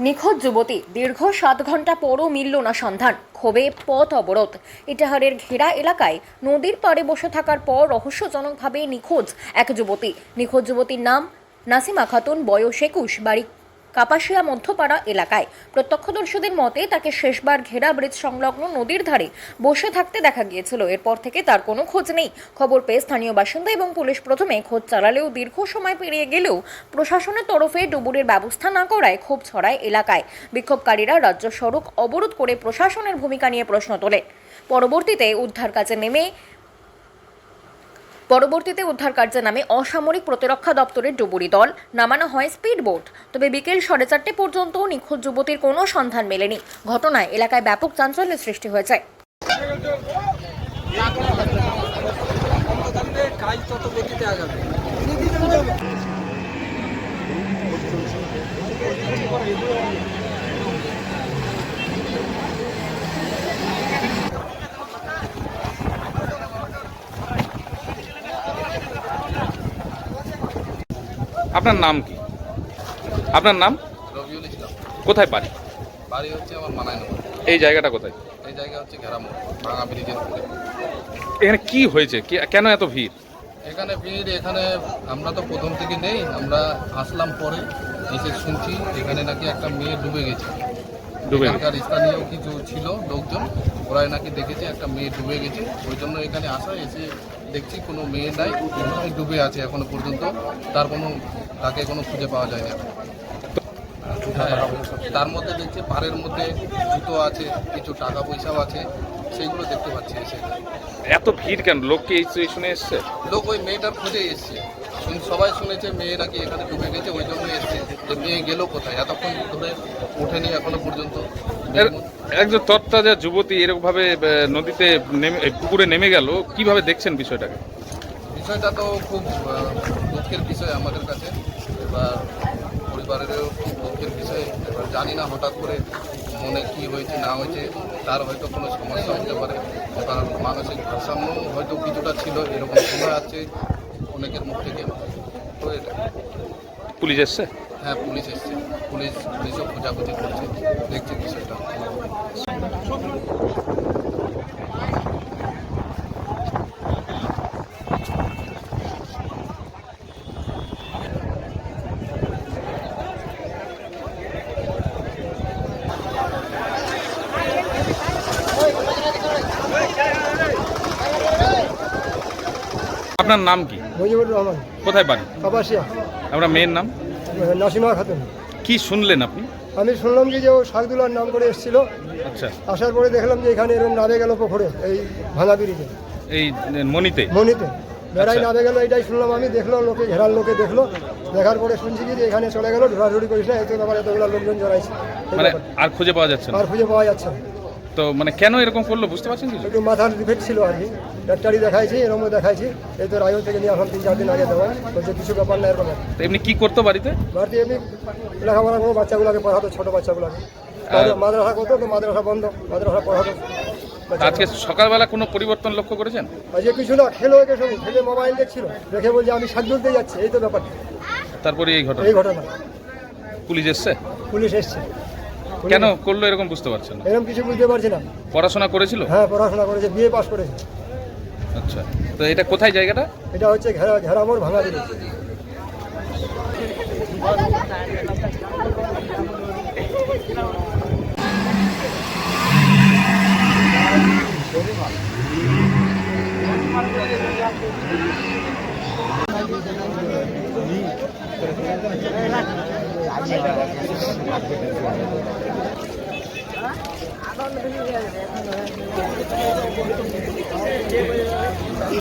নিখোঁজ যুবতী দীর্ঘ 7 ঘন্টা পরও মিলল না সন্ধান। ক্ষোভে পথ অবরোধ। ইটাহারের ঘেরা এলাকায় নদীর পাড়ে বসে থাকার পর রহস্যজনকভাবে নিখোঁজ এক যুবতী। নিখোঁজ যুবতীর নাম নাসিমা খাতুন, বয়স 21, বাড়ি কাপাসিয়া মধ্যপাড়া এলাকায়। প্রত্যক্ষদর্শীদের মতে তাকে শেষবার ঘেরা ব্রিজ সংলগ্ন নদীর ধারে বসে থাকতে দেখা গিয়েছিল। এরপর থেকে তার কোনো খোঁজ নেই। খবর পেয়ে স্থানীয় বাসিন্দা এবং পুলিশ প্রথমে খোঁজ চালালেও দীর্ঘ সময় পেরিয়ে গেলেও প্রশাসনের তরফে ডুবুরির ব্যবস্থা না করায় ক্ষোভ ছড়ায় এলাকায়। বিক্ষোভকারীরা রাজ্য সড়ক অবরোধ করে প্রশাসনের ভূমিকা নিয়ে প্রশ্ন তোলে। পরবর্তীতে উদ্ধার কার্যে নামে অসামরিক প্রতিরক্ষা দপ্তরের ডুবুরি দল। নামানো হয় স্পিড বোট। তবে বিকেল 4:30 পর্যন্ত নিখোঁজ যুবতীর কোনো সন্ধান মেলেনি। ঘটনায় এলাকায় ব্যাপক চাঞ্চল্যের সৃষ্টি হয়েছে। আপনার নাম কি? আপনার নাম? রবিউল ইসলাম। কোথায় বাড়ি? বাড়ি হচ্ছে আমার মানাইনগর। এই জায়গাটা কোথায়? এই জায়গা হচ্ছে ঘেরামোড়, ভাঙা ব্রিজের উপরে। এখানে কি হয়েছে? কেন এত ভিড়? এখানে ভিড়, এখানে আমরা তো প্রথম থেকে নেই, আমরা আসলাম পরে এসে শুনছি এখানে নাকি একটা মেয়ে ডুবে গেছে। এখানকার স্থানীয় কিছু ছিল লোকজন, ওরাই নাকি দেখেছে একটা মেয়ে ডুবে গেছে। ওই জন্য এখানে আসা, এসে দেখছি কোনো মেয়ে নাই, ডুবে আছে এখনো পর্যন্ত। তাকে কোনো খুঁজে পাওয়া যায় না। তার মধ্যে দেখছি পাড়ের মধ্যে জুতো আছে, কিছু টাকা পয়সাও আছে, সেইগুলো দেখতে পাচ্ছি এসে। এত ভিড় কেন? লোক কি এই শুনে এসছে? লোক ওই মেয়েটার খোঁজে এসছে, সবাই শুনেছে মেয়ে নাকি এখানে ডুবে গেছে, ওই জন্য এসছে যে মেয়ে গেল কোথায়, এতক্ষণ ধরে ওঠেনি এখনো পর্যন্ত। একজন তত্ত্বাজা যুবতী এরকমভাবে নদীতে পুকুরে নেমে গেল, কিভাবে দেখছেন বিষয়টাকে? বিষয়টা তো খুব দুঃখের বিষয় আমাদের কাছে, এবার পরিবারেরও খুব দুঃখের বিষয়। এবার জানি না হঠাৎ করে মনে কি হয়েছে না হয়েছে, তার হয়তো কোনো সমস্যা হতে পারে, এবার মানসিক ভারসাম্য হয়তো কিছুটা ছিল, এরকম শোনা যাচ্ছে অনেকের মুখ থেকে। তো এটা পুলিশ এসছে? হ্যাঁ, পুলিশ এসছে, পুলিশও খোঁজাখুঁজি করছে, দেখছে বিষয়টা। আপনার নাম কি? মুজিবুর রহমান। কোথায় বাড়ি? কাপাসিয়া। আমরা মেয়ের নাম? নাসিমা খাতুন। কি শুনলেন আপনি? আমি শুনলাম যে ও শাকদুলার নাম করে এসেছিল। আচ্ছা। আসার পরে দেখলাম যে এখানে এরকম নামে গেল পুকুরে, এই ভাঙা ব্রিজে, এই মনিতে বেড়াই আচ্ছা। নামে গেল, এটাই শুনলাম আমি। দেখলো লোকে, ঘেরার লোকে দেখলো, দেখার পরে শুনছি কি যে এখানে চলে গেল, ধরাধরি করিস না, এত ব্যাপারে এতগুলো লোকজন জড়াইছে। মানে আর খুঁজে পাওয়া যাচ্ছে না? আর খুঁজে পাওয়া যাচ্ছে না। তো মানে কেন এরকম করলো বুঝতে পারছেন কিছু? একটু মাথার ডিফেক্ট ছিল আর কি। ডাক্তারি দেখাইছি, এরকমও দেখাইছি। এই তো রায়গঞ্জ থেকে নিয়ে আসলাম 3-4 দিন আগে দেওয়া, বলছে কিছু ব্যাপার না এরকম। তো এমনি কি করতো বাড়িতে? বাড়িতে এমনি লেখাপড়া কোনো বাচ্চাগুলোকে পড়াতো, ছোটো বাচ্চাগুলোকে। মাদ্রাসা করতো, তো মাদ্রাসা বন্ধ, মাদ্রাসা পড়াতো। আজকে সকালবেলা কোনো পরিবর্তন লক্ষ্য করেছেন? আজকে কিছু না, খেলো একে সঙ্গে, খেলে মোবাইল দেখছিল, দেখে বলছে আমি শাক তুলতে যাচ্ছি, এই তো ব্যাপারটা। তারপরে এই ঘটনা। পুলিশ এসছে? পুলিশ এসছে। কেন করলো এরকম বুঝতে পারছেন না? এরকম কিছু বুঝতে পারছি না। পড়াশোনা করেছিল? হ্যাঁ, পড়াশোনা করেছে, বিএ পাস করেছে। আচ্ছা। তো এটা কোথায় জায়গাটা? এটা হচ্ছে ঘেরামোড়, ভাঙা ব্রিজ।